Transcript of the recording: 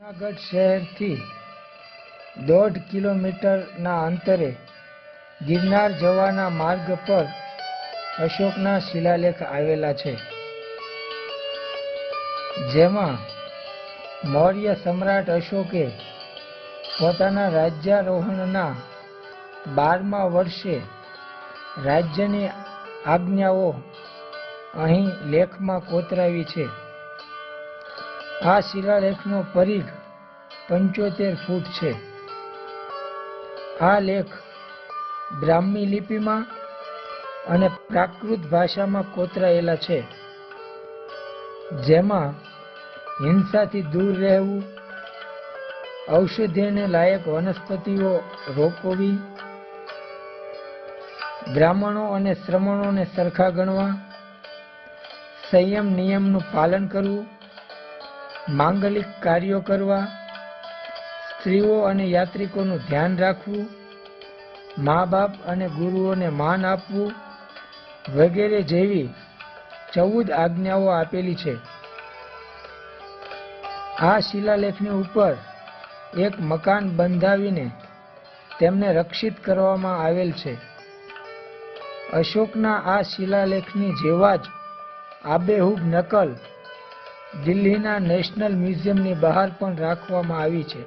જૂનાગઢ શહેરથી 1.5 કિલોમીટરના અંતરે ગિરનાર જવાના માર્ગ પર અશોકના શિલાલેખ આવેલા છે, જેમાં મૌર્ય સમ્રાટ અશોકે પોતાના રાજ્યારોહણના 12મા વર્ષે રાજ્યની આજ્ઞાઓ અહીં લેખમાં કોતરાવી છે. આ શિલાલેખનો પરિઘ 75 ફૂટ છે. આ લેખ બ્રાહ્મી લિપિમાં અને પ્રાકૃત ભાષામાં કોતરાયેલા છે, જેમાં હિંસાથી દૂર રહેવું, ઔષધીયને લાયક વનસ્પતિઓ રોપવી, બ્રાહ્મણો અને શ્રમણોને સરખા ગણવા, સંયમ નિયમનું પાલન કરવું, માંગલિક કાર્યો કરવા, સ્ત્રીઓ અને યાત્રિકોનું ધ્યાન રાખવું, મા બાપ અને ગુરુઓને માન આપવું વગેરે જેવી 14 આજ્ઞાઓ આપેલી છે. આ શિલાલેખની ઉપર એક મકાન બંધાવીને તેમને રક્ષિત કરવામાં આવેલ છે. અશોકના આ શિલાલેખની જેવા જ આબેહૂબ નકલ દિલ્હીના નેશનલ મ્યુઝિયમની બહાર પણ રાખવામાં આવી છે.